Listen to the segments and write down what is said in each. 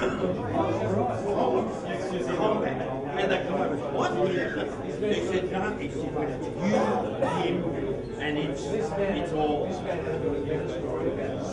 And they come over, what? He said, no, he said, when it's you, him, and it's all. What's my favourite scene on the television?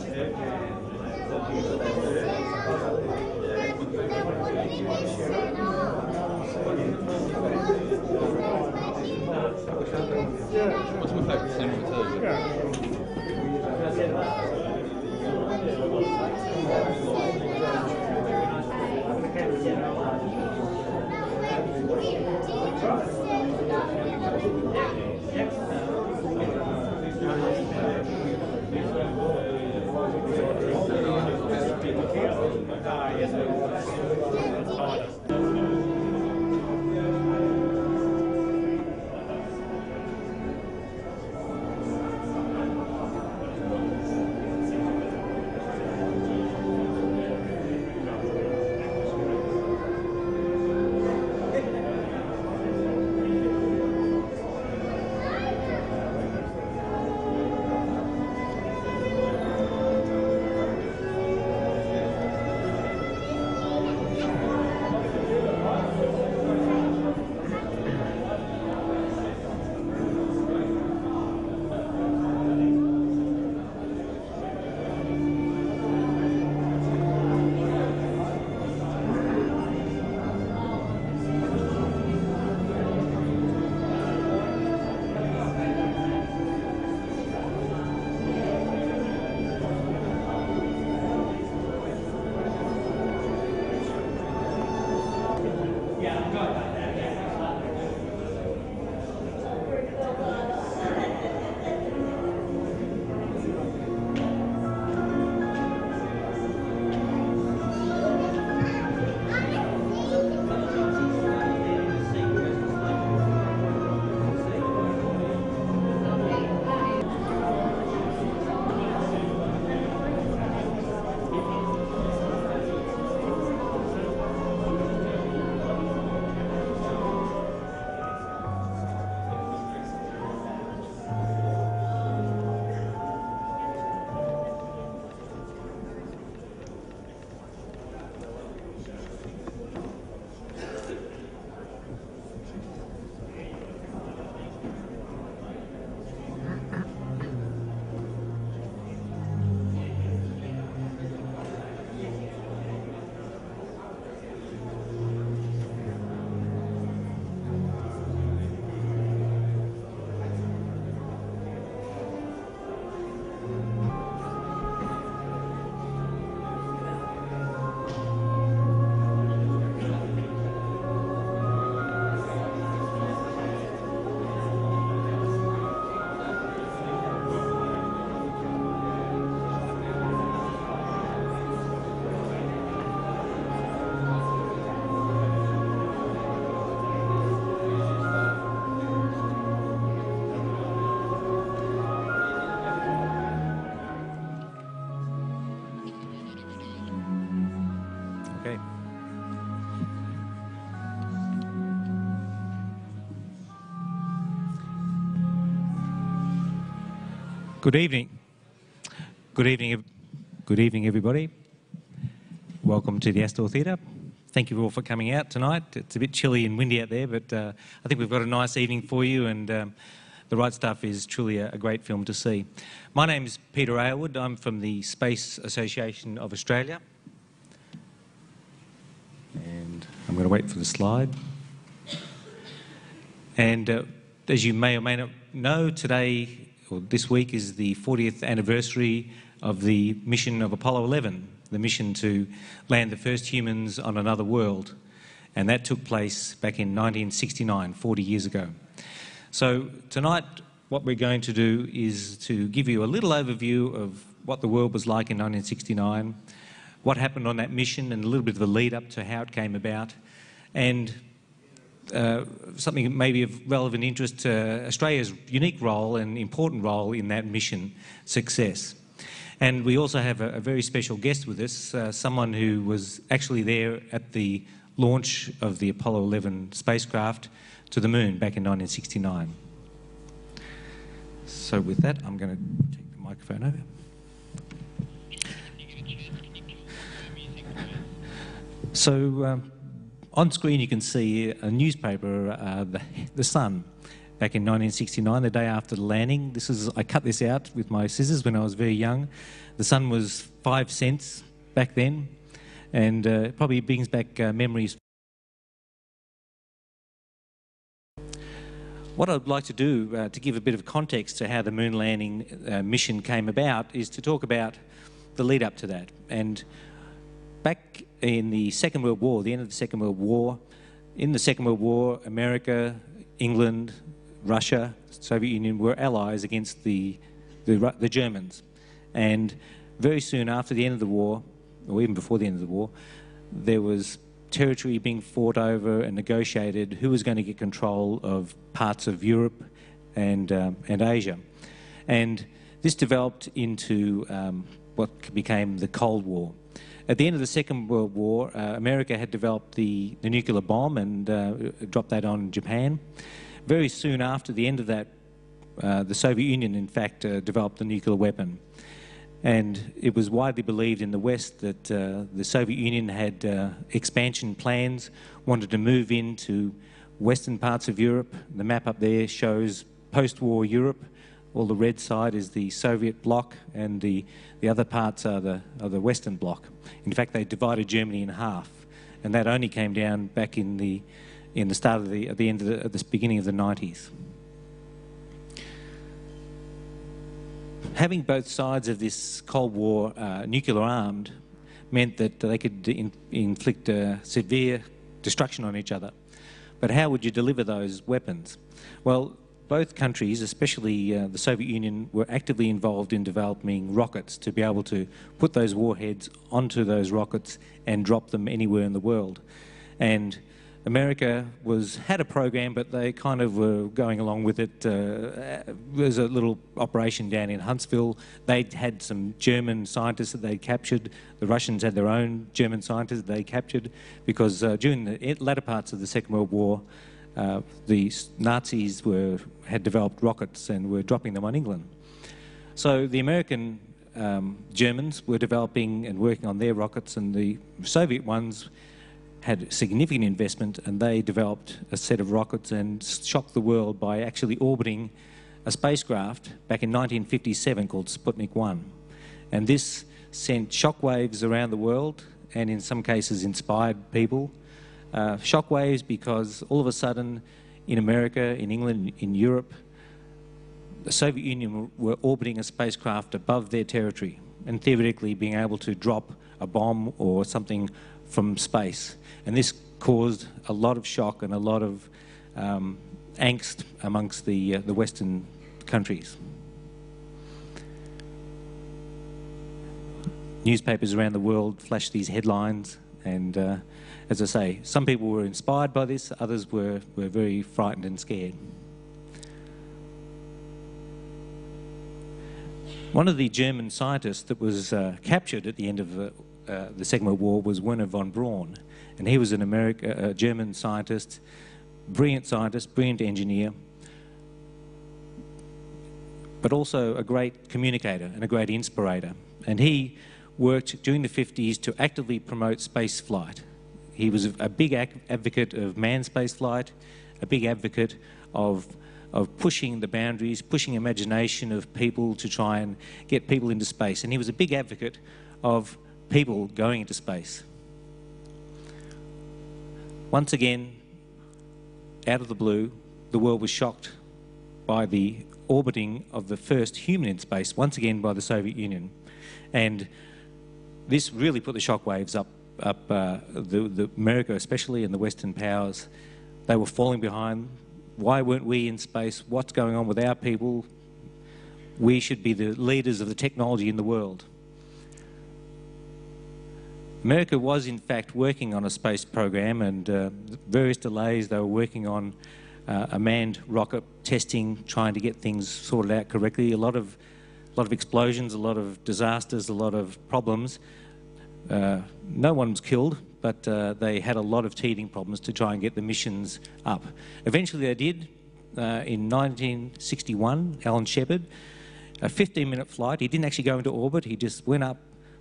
Good evening. Good evening, everybody. Welcome to the Astor Theatre. Thank you all for coming out tonight. It's a bit chilly and windy out there, but I think we've got a nice evening for you, and The Right Stuff is truly a great film to see. My name is Peter Aylward. I'm from the Space Association of Australia. And I'm going to wait for the slide. And as you may or may not know, today, or this week, is the 40th anniversary of the mission of Apollo 11, the mission to land the first humans on another world. And that took place back in 1969, 40 years ago. So tonight, what we're going to do is to give you a little overview of what the world was like in 1969, what happened on that mission, and a little bit of the lead up to how it came about, and something maybe of relevant interest to Australia's unique role and important role in that mission success. And we also have a very special guest with us, someone who was actually there at the launch of the Apollo 11 spacecraft to the moon back in 1969. So with that, I'm going to take the microphone over. So on screen you can see a newspaper, the Sun, back in 1969, the day after the landing. I cut this out with my scissors when I was very young. The Sun was 5 cents back then, and it probably brings back memories. What I'd like to do to give a bit of context to how the moon landing mission came about is to talk about the lead up to that. And back in the Second World War, the end of the Second World War, in the Second World War, America, England, Russia, Soviet Union were allies against the Germans. And very soon after the end of the war, or even before the end of the war, there was territory being fought over and negotiated who was going to get control of parts of Europe and Asia. And this developed into what became the Cold War. At the end of the Second World War, America had developed the nuclear bomb and dropped that on Japan. Very soon after the end of that, the Soviet Union, in fact, developed the nuclear weapon. And it was widely believed in the West that the Soviet Union had expansion plans, wanted to move into western parts of Europe. The map up there shows post-war Europe. All the red side is the Soviet bloc, and the other parts are the Western bloc. In fact, they divided Germany in half, and that only came down back in the start of at the beginning of the 90s. Having both sides of this Cold War nuclear armed meant that they could inflict severe destruction on each other. But how would you deliver those weapons? Well, both countries, especially the Soviet Union, were actively involved in developing rockets to be able to put those warheads onto those rockets and drop them anywhere in the world. And America had a program, but they kind of were going along with it. There was a little operation down in Huntsville. They'd had some German scientists that they'd captured. The Russians had their own German scientists that they captured, because during the latter parts of the Second World War, the Nazis had developed rockets and were dropping them on England. So the American Germans were developing and working on their rockets, and the Soviet ones had significant investment, and they developed a set of rockets and shocked the world by actually orbiting a spacecraft back in 1957 called Sputnik 1. And this sent shockwaves around the world, and in some cases inspired people. Shockwaves because all of a sudden in America, in England, in Europe, the Soviet Union were orbiting a spacecraft above their territory and theoretically being able to drop a bomb or something from space. And this caused a lot of shock and a lot of angst amongst the Western countries. Newspapers around the world flashed these headlines, and as I say, some people were inspired by this, others were very frightened and scared. One of the German scientists that was captured at the end of the Second World War was Werner von Braun, and he was a German scientist, brilliant engineer, but also a great communicator and a great inspirator. And he worked during the 50s to actively promote space flight. He was a big advocate of manned space flight, a big advocate of pushing the boundaries, pushing imagination of people to try and get people into space. And he was a big advocate of people going into space. Once again, out of the blue, the world was shocked by the orbiting of the first human in space, once again by the Soviet Union. And this really put the shockwaves up the America especially, and the Western powers. They were falling behind. Why weren't we in space? What's going on with our people? We should be the leaders of the technology in the world. America was in fact working on a space program, and various delays. They were working on a manned rocket testing, trying to get things sorted out correctly. A lot of explosions, a lot of disasters, a lot of problems. No one was killed, but they had a lot of teething problems to try and get the missions up. Eventually they did. In 1961, Alan Shepard, a 15-minute flight. He didn't actually go into orbit. He just went up,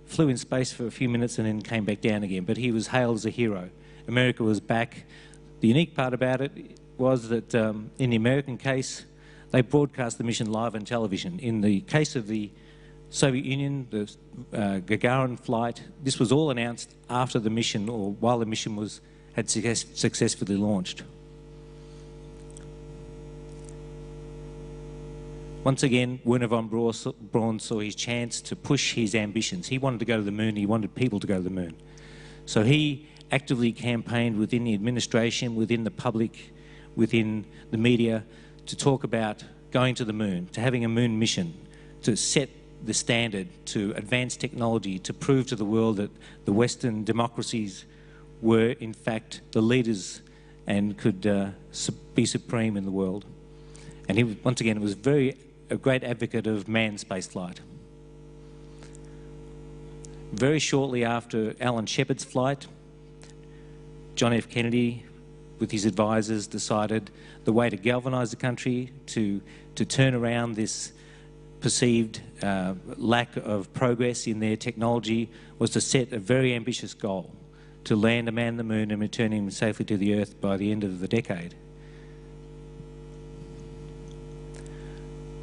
flew in space for a few minutes and then came back down again, but he was hailed as a hero. America was back. The unique part about it was that in the American case, they broadcast the mission live on television. In the case of the Soviet Union, the Gagarin flight, this was all announced after the mission, or while the mission had successfully launched. Once again, Werner von Braun saw his chance to push his ambitions. He wanted to go to the moon, he wanted people to go to the moon. So he actively campaigned within the administration, within the public, within the media, to talk about going to the moon, to having a moon mission, to set the standard, to advance technology, to prove to the world that the Western democracies were in fact the leaders and could be supreme in the world. And he, once again, was a great advocate of manned spaceflight. Very shortly after Alan Shepard's flight, John F. Kennedy, with his advisors, decided the way to galvanise the country, to turn around this perceived lack of progress in their technology, was to set a very ambitious goal, to land a man on the moon and return him safely to the Earth by the end of the decade.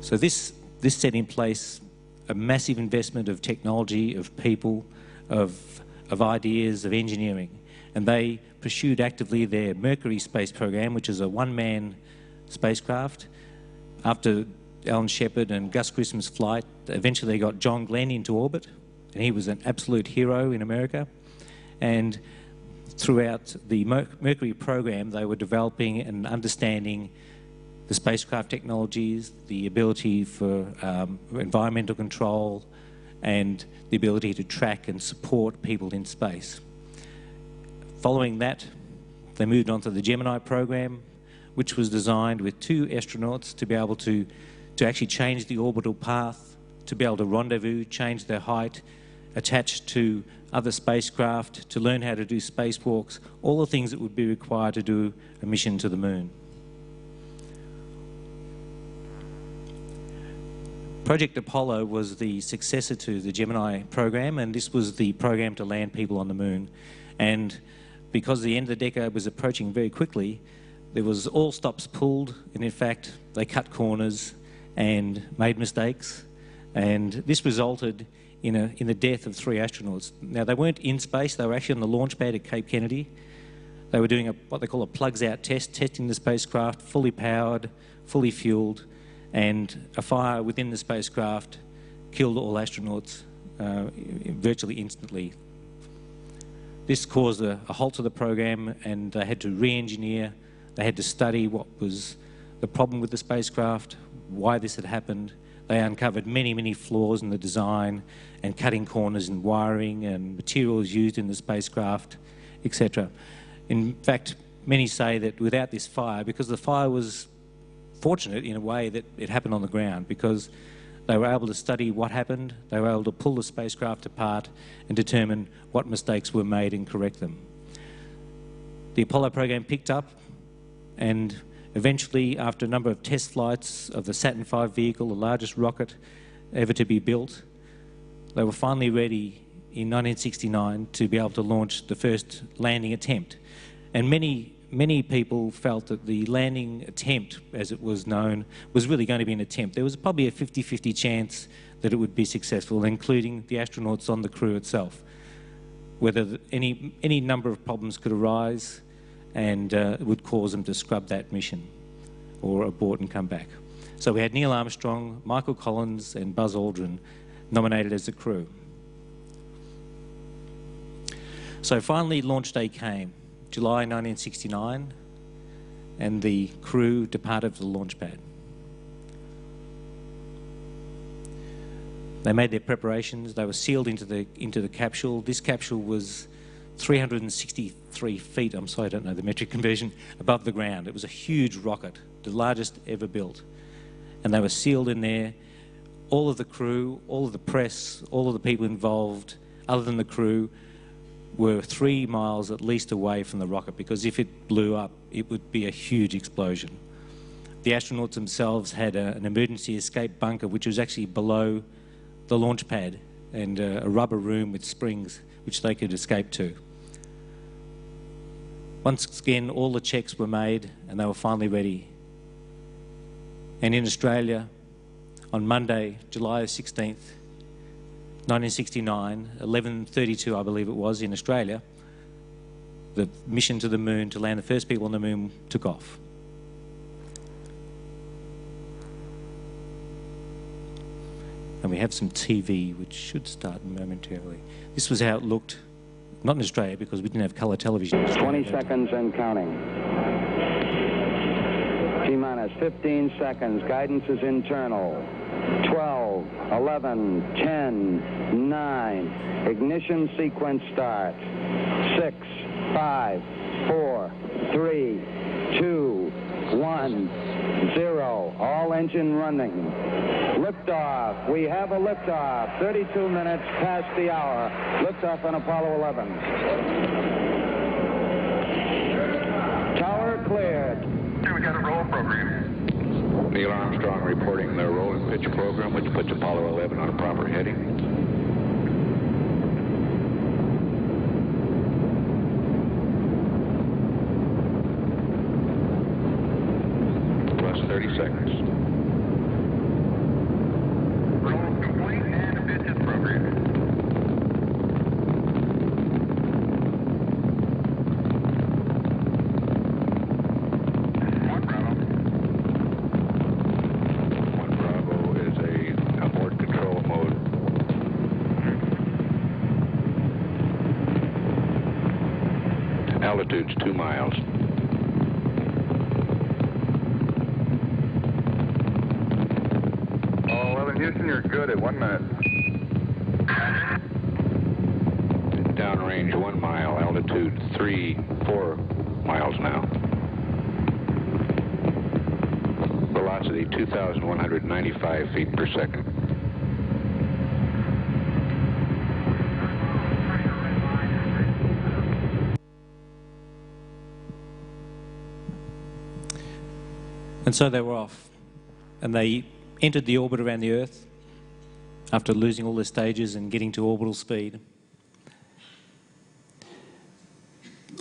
So this set in place a massive investment of technology, of people, of ideas, of engineering. And they pursued actively their Mercury space program, which is a one-man spacecraft. After Alan Shepard and Gus Grissom's flight, eventually they got John Glenn into orbit, and he was an absolute hero in America. And throughout the Mercury program, they were developing and understanding the spacecraft technologies, the ability for environmental control, and the ability to track and support people in space. Following that, they moved on to the Gemini program, which was designed with 2 astronauts to be able to actually change the orbital path, to be able to rendezvous, change their height, attach to other spacecraft, to learn how to do spacewalks, all the things that would be required to do a mission to the moon. Project Apollo was the successor to the Gemini program, and this was the program to land people on the moon. And because the end of the decade was approaching very quickly, there was all stops pulled, and in fact they cut corners and made mistakes, and this resulted in the death of 3 astronauts. Now, they weren't in space, they were actually on the launch pad at Cape Kennedy. They were doing what they call a plugs out test, testing the spacecraft, fully powered, fully fueled, and a fire within the spacecraft killed all astronauts virtually instantly. This caused a halt to the program, and they had to re-engineer. They had to study what was the problem with the spacecraft, why this had happened. They uncovered many, many flaws in the design and cutting corners in wiring and materials used in the spacecraft, etc. In fact, many say that without this fire, because the fire was fortunate in a way that it happened on the ground, because they were able to study what happened, they were able to pull the spacecraft apart and determine what mistakes were made and correct them. The Apollo program picked up, and eventually, after a number of test flights of the Saturn V vehicle, the largest rocket ever to be built, they were finally ready in 1969 to be able to launch the first landing attempt. And many people felt that the landing attempt, as it was known, was really going to be an attempt. There was probably a 50-50 chance that it would be successful, including the astronauts on the crew itself. Whether any number of problems could arise, and it would cause them to scrub that mission or abort and come back. So we had Neil Armstrong, Michael Collins and Buzz Aldrin nominated as the crew. So finally launch day came, July 1969, and the crew departed for the launch pad. They made their preparations. They were sealed into the capsule. This capsule was 363 feet, I'm sorry, I don't know the metric conversion, above the ground. It was a huge rocket, the largest ever built. And they were sealed in there. All of the crew, all of the press, all of the people involved, other than the crew, were 3 miles at least away from the rocket, because if it blew up, it would be a huge explosion. The astronauts themselves had an emergency escape bunker, which was actually below the launch pad, and a rubber room with springs which they could escape to. Once again, all the checks were made and they were finally ready. And in Australia, on Monday, July 16th, 1969, 11:32 I believe it was in Australia, the mission to the moon to land the first people on the moon took off. And we have some TV which should start momentarily. This was how it looked, not in Australia because we didn't have colour television in Australia. 20 seconds and counting. T-minus 15 seconds. Guidance is internal. 12, 11, 10, 9. Ignition sequence start. 6, 5, 4, 3, 2, 1, 0. All engine running. Liftoff. We have a liftoff. 32 minutes past the hour. Liftoff on Apollo 11. Tower cleared. We got a roll program. Neil Armstrong reporting the roll and pitch program, which puts Apollo 11 on a proper heading. Plus 30 seconds. Roll complete and pitches program. Altitude's 2 miles. Oh, 11 Houston, you're good at 1 minute. Downrange 1 mile, altitude 4 miles now. Velocity 2,195 feet per second. And so they were off, and they entered the orbit around the Earth after losing all their stages and getting to orbital speed.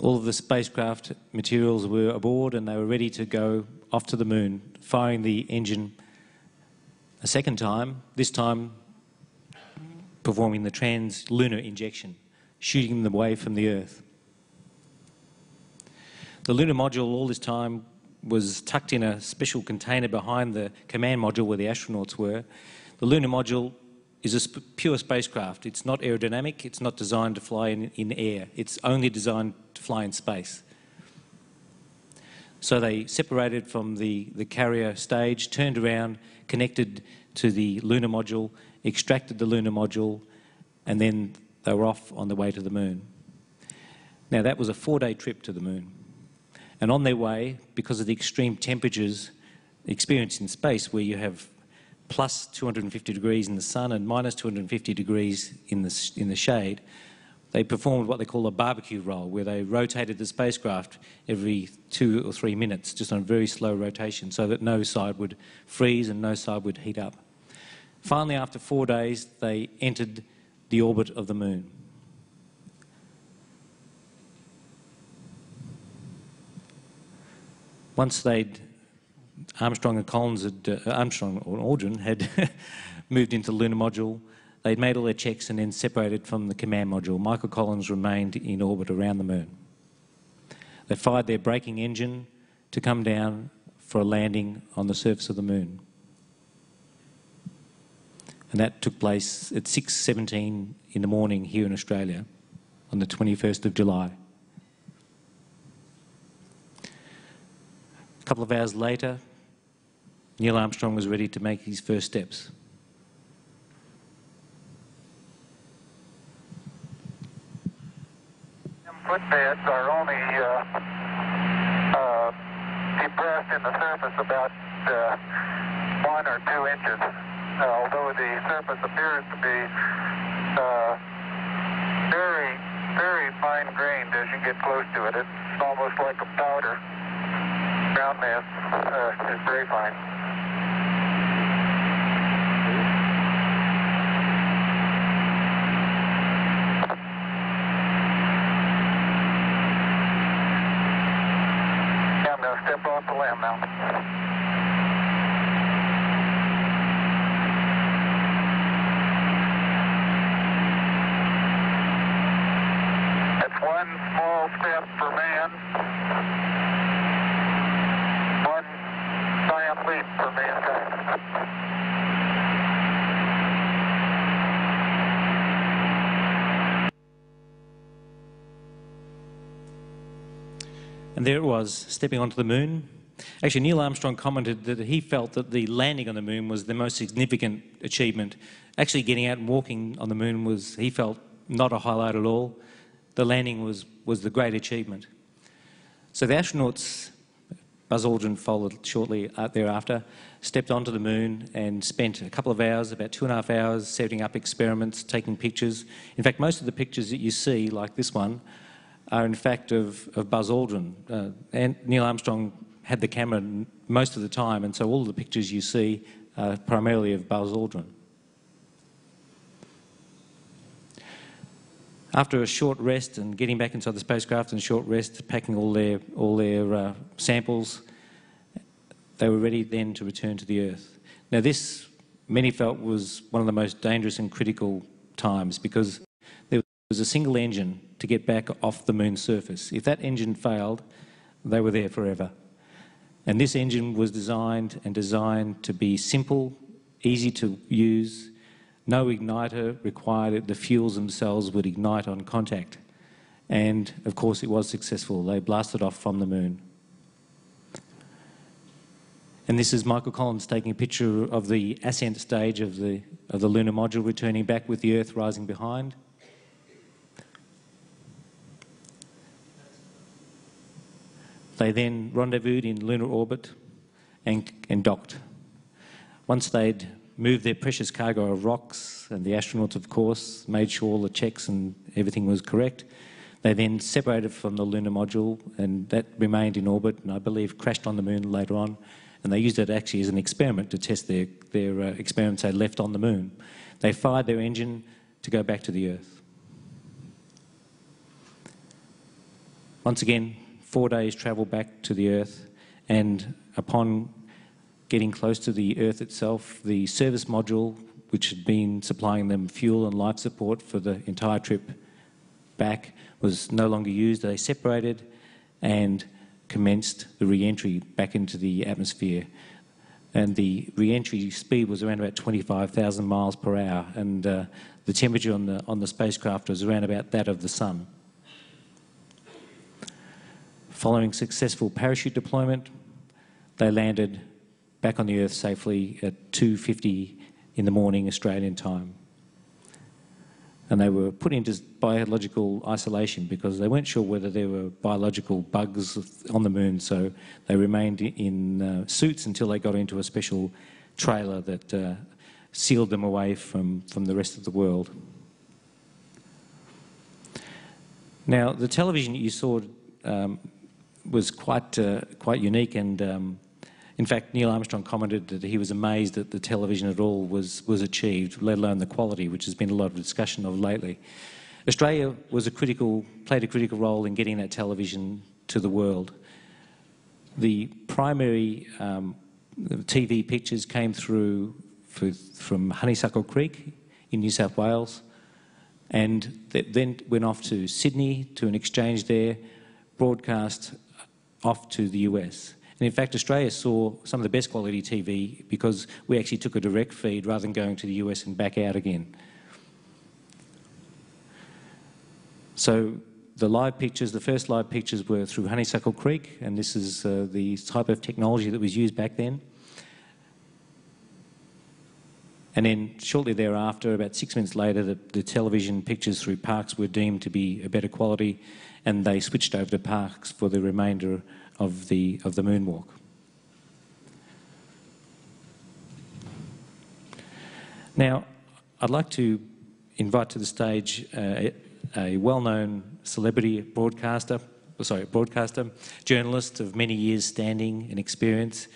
All of the spacecraft materials were aboard and they were ready to go off to the moon, firing the engine a second time, this time performing the trans-lunar injection, shooting them away from the Earth. The lunar module all this time was tucked in a special container behind the command module where the astronauts were. The lunar module is a pure spacecraft. It's not aerodynamic, it's not designed to fly in air. It's only designed to fly in space. So they separated from the carrier stage, turned around, connected to the lunar module, extracted the lunar module, and then they were off on the way to the moon. Now that was a 4-day trip to the moon. And on their way, because of the extreme temperatures experienced in space, where you have plus 250 degrees in the sun and minus 250 degrees in the shade, they performed what they call a barbecue roll, where they rotated the spacecraft every 2 or 3 minutes, just on very slow rotation, so that no side would freeze and no side would heat up. Finally, after 4 days, they entered the orbit of the moon. Once Armstrong and Aldrin had moved into the lunar module, they'd made all their checks and then separated from the command module. Michael Collins remained in orbit around the moon. They fired their braking engine to come down for a landing on the surface of the moon. And that took place at 6:17 in the morning here in Australia on the 21st of July. A couple of hours later, Neil Armstrong was ready to make his first steps. Footpads are only depressed in the surface about 1 or 2 inches, although the surface appears to be very, very fine-grained as you get close to it. It's almost like a powder. Ground mass is very fine. step off the land now. That's one small step for man, one giant leap for mankind. And there it was, stepping onto the moon. Actually, Neil Armstrong commented that he felt that the landing on the moon was the most significant achievement. Actually, getting out and walking on the moon was, he felt, not a highlight at all. The landing was the great achievement. So the astronauts, Buzz Aldrin followed shortly thereafter, stepped onto the moon and spent a couple of hours, about 2.5 hours, setting up experiments, taking pictures. In fact, most of the pictures that you see, like this one, are in fact of Buzz Aldrin. And Neil Armstrong had the camera most of the time, and so all the pictures you see are primarily of Buzz Aldrin. After a short rest and getting back inside the spacecraft and a short rest, packing all their samples, they were ready then to return to the Earth. Now this, many felt, was one of the most dangerous and critical times because there was a single engine to get back off the moon's surface. If that engine failed, they were there forever. And this engine was designed to be simple, easy to use, no igniter required. The fuels themselves would ignite on contact. And of course it was successful. They blasted off from the moon. And this is Michael Collins taking a picture of the ascent stage of the lunar module returning back with the Earth rising behind. They then rendezvoused in lunar orbit and docked. Once they'd moved their precious cargo of rocks, and the astronauts, of course, made sure all the checks and everything was correct, they then separated from the lunar module, and that remained in orbit, and I believe crashed on the moon later on. And they used it actually as an experiment to test their experiments they left on the moon. They fired their engine to go back to the Earth. Once again, 4 days travel back to the Earth, and upon getting close to the Earth itself, the service module, which had been supplying them fuel and life support for the entire trip back, was no longer used. They separated and commenced the re-entry back into the atmosphere. And the re-entry speed was around about 25,000 miles per hour, and the temperature on the spacecraft was around about that of the sun. Following successful parachute deployment, they landed back on the Earth safely at 2:50 in the morning Australian time. And they were put into biological isolation because they weren't sure whether there were biological bugs on the moon, so they remained in suits until they got into a special trailer that sealed them away from the rest of the world. Now, the television that you saw was quite unique, and in fact, Neil Armstrong commented that he was amazed that the television at all was achieved, let alone the quality, which has been a lot of discussion of lately. Australia played a critical role in getting that television to the world. The primary TV pictures came through from Honeysuckle Creek in New South Wales, and then went off to Sydney to an exchange there, broadcast off to the US. And in fact, Australia saw some of the best quality TV because we actually took a direct feed rather than going to the US and back out again. So the first live pictures were through Honeysuckle Creek, and this is the type of technology that was used back then. And then shortly thereafter, about 6 minutes later, the television pictures through Parkes were deemed to be a better quality, and they switched over to Parkes for the remainder of the moonwalk. Now, I'd like to invite to the stage a well-known celebrity broadcaster, journalist of many years standing and experience.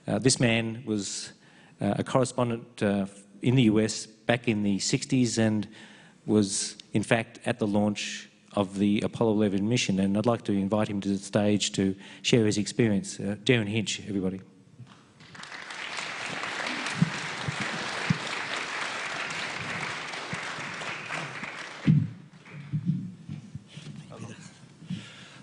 This man was a correspondent in the US back in the 60s and was in fact at the launch of the Apollo 11 mission, and I'd like to invite him to the stage to share his experience. Derryn Hinch, everybody.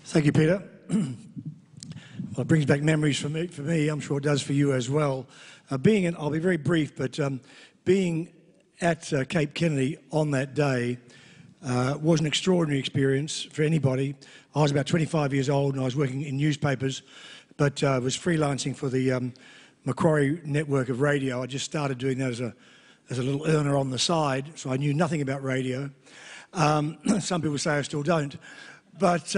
Thank you, Peter. Well, it brings back memories for me. I'm sure it does for you as well. I'll be very brief, but being at Cape Kennedy on that day was an extraordinary experience for anybody. I was about 25 years old and I was working in newspapers, but was freelancing for the Macquarie network of radio. I just started doing that as a little earner on the side, so I knew nothing about radio. Some people say I still don't. But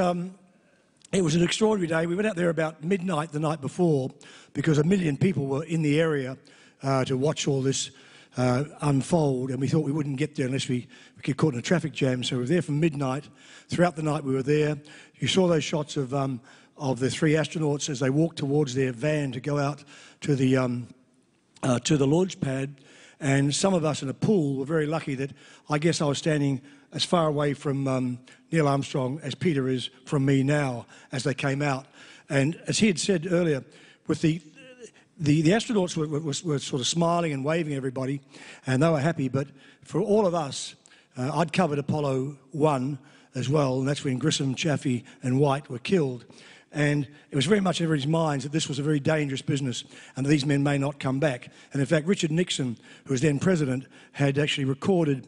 it was an extraordinary day. We went out there about midnight the night before because 1 million people were in the area to watch all this unfold, and we thought we wouldn't get there unless we get caught in a traffic jam. So we were there from midnight. Throughout the night we were there. You saw those shots of the 3 astronauts as they walked towards their van to go out to the launch pad. And some of us in a pool were very lucky that I guess I was standing as far away from Neil Armstrong as Peter is from me now as they came out. And as he had said earlier, with the astronauts were sort of smiling and waving at everybody, and they were happy. But for all of us, I'd covered Apollo 1 as well, and that's when Grissom, Chaffee and White were killed. And it was very much in everybody's minds that this was a very dangerous business and that these men may not come back. And in fact, Richard Nixon, who was then president, had actually recorded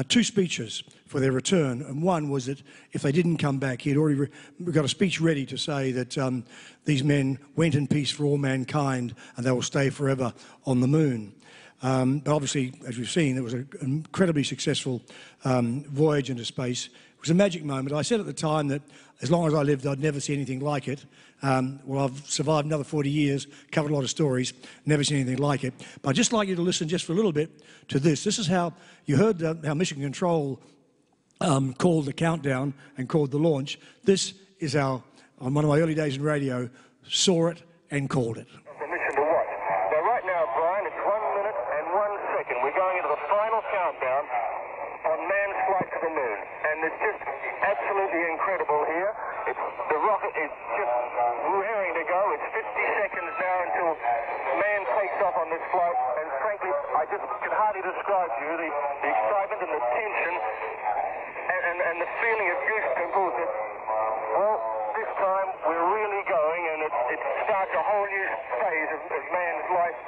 2 speeches for their return. And one was that if they didn't come back, he had already got a speech ready to say that these men went in peace for all mankind and they will stay forever on the moon. But obviously, as we've seen, it was an incredibly successful voyage into space. It was a magic moment. I said at the time that as long as I lived, I'd never see anything like it. Well, I've survived another 40 years, covered a lot of stories, never seen anything like it. But I'd just like you to listen just for a little bit to this. This is how you heard how Mission Control called the countdown and called the launch. This is how, on one of my early days in radio, saw it and called it. The mission to watch. So right now, Brian, it's 1 minute and 1 second. We're going into the final countdown on man's flight to the moon. And it's just absolutely incredible here. The rocket is just raring to go. It's 50 seconds now until man takes off on this flight. And frankly, I just can hardly describe to you the excitement and the tension and the feeling of goosebumps that, well, this time we're really going, and it starts a whole new phase of man's life.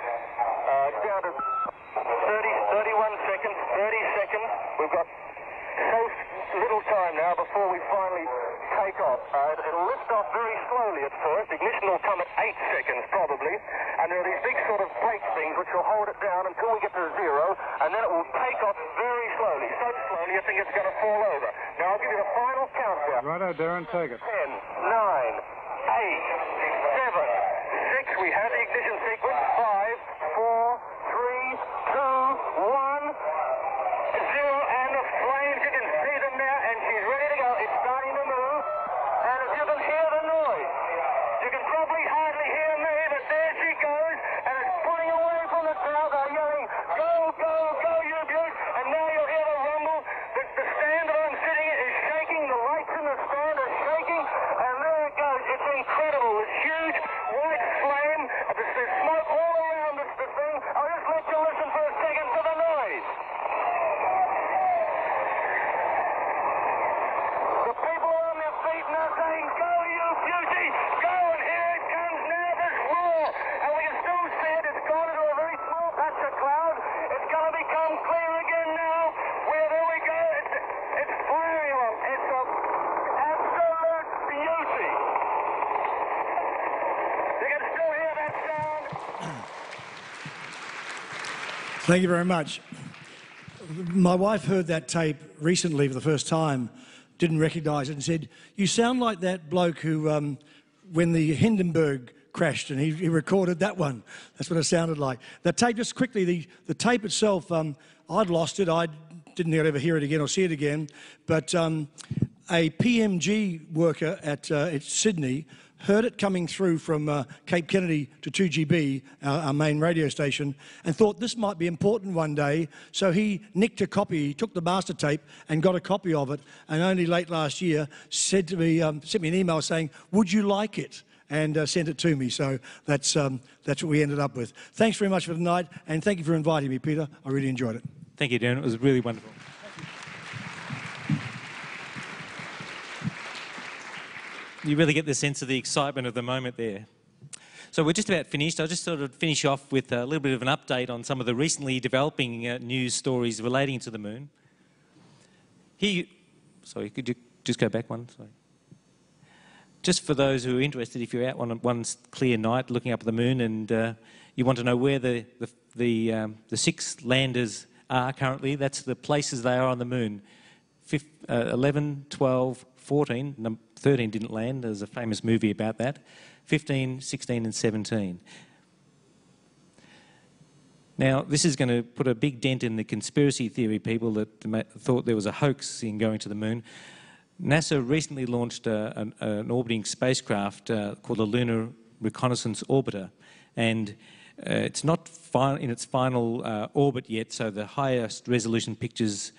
Down to 31 seconds, 30 seconds. We've got so little time now before we finally take off. It'll lift off very slowly at first. Ignition will come at 8 seconds probably, and there are these big sort of brake things which will hold it down until we get to 0, and then it will take off very slowly, so slowly you think it's going to fall over. Now I'll give you the final countdown. Righto, Derryn, take it. 10, 9, 8, 7, 6, we have the ignition sequence, 5, 4, 3, 2, 1, 0, and the flames, you can see them now, and she's ready to go. It's starting to move, and if you can hear the noise, you can probably hardly hear me, but there she goes, and it's pulling away from the crowd. They're yelling, go, go, go, you beaut, and now you'll hear the rumble. The stand that I'm sitting in is shaking, the lights in the stand are shaking, and there it goes. It's incredible, this huge white flame, there's smoke all around this thing. I'll just let you listen for a second to the noise. The people are on their feet now saying, go you beauty, go, and here it comes now, this roar, and we can still see it. It's gone into a very small patch of cloud. It's going to become clear again now. There we go, it's flying along. It's an absolute beauty. You can still hear that sound. Thank you very much. My wife heard that tape recently for the first time, didn't recognise it, and said, you sound like that bloke who, when the Hindenburg crashed, and he recorded that one. That's what it sounded like. That tape, just quickly, the tape itself, I'd lost it. I didn't think I'd ever hear it again or see it again. But a PMG worker at Sydney heard it coming through from Cape Kennedy to 2GB, our main radio station, and thought this might be important one day. So he nicked a copy, he took the master tape and got a copy of it, and only late last year said to me, sent me an email saying, "Would you like it?" and sent it to me. So that's what we ended up with. Thanks very much for tonight, and thank you for inviting me, Peter. I really enjoyed it. Thank you, Derryn. It was really wonderful. You really get the sense of the excitement of the moment there. So we're just about finished. I'll just sort of finish off with a little bit of an update on some of the recently developing news stories relating to the moon. Sorry, could you just go back one? Sorry. Just for those who are interested, if you're out on one clear night looking up at the moon and you want to know where the 6 landers are currently, that's the places they are on the moon. 11, 12, 14, 13 didn't land. There's a famous movie about that. 15, 16 and 17. Now, this is going to put a big dent in the conspiracy theory people that thought there was a hoax in going to the moon. NASA recently launched an orbiting spacecraft called the Lunar Reconnaissance Orbiter, and it's not in its final orbit yet, so the highest resolution pictures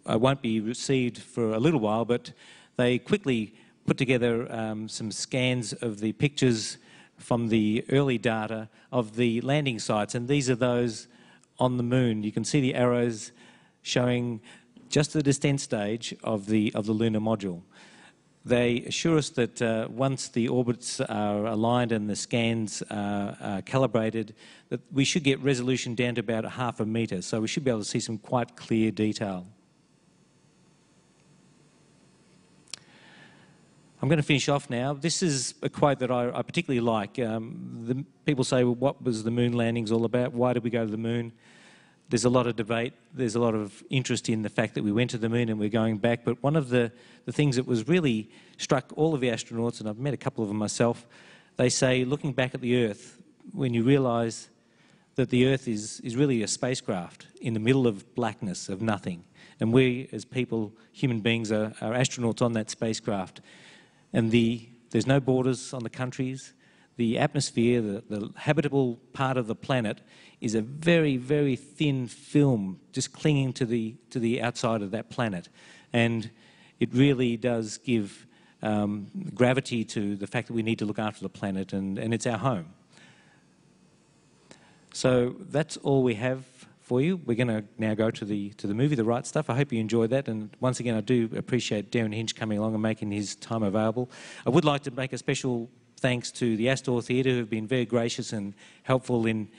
won't be received for a little while, but they quickly put together some scans of the pictures from the early data of the landing sites, and these are those on the moon. You can see the arrows showing just the descent stage of the lunar module. They assure us that once the orbits are aligned and the scans are calibrated, that we should get resolution down to about 0.5 metre, so we should be able to see some quite clear detail. I'm going to finish off now. This is a quote that I particularly like. The people say, well, what was the moon landings all about? Why did we go to the moon? There's a lot of debate. There's a lot of interest in the fact that we went to the moon and we're going back. But one of the things that was really struck all of the astronauts, and I've met a couple of them myself, they say, looking back at the Earth, when you realise that the Earth is really a spacecraft in the middle of blackness, of nothing. And we, as people, human beings, are astronauts on that spacecraft. And there's no borders on the countries. The atmosphere, the habitable part of the planet, is a very, very thin film just clinging to the outside of that planet. And it really does give gravity to the fact that we need to look after the planet, and it's our home. So that's all we have for you. We're going to now go to the movie, The Right Stuff. I hope you enjoyed that, and once again I do appreciate Derryn Hinch coming along and making his time available. I would like to make a special thanks to the Astor Theatre, who have been very gracious and helpful in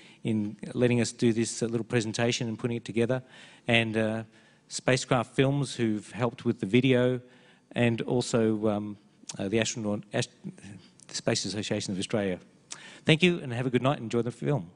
letting us do this little presentation and putting it together, and Spacecraft Films, who've helped with the video, and also the Space Association of Australia. Thank you, and have a good night and enjoy the film.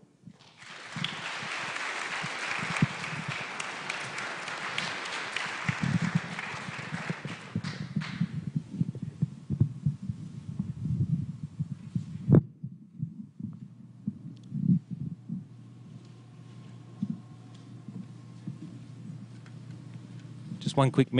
Just one quick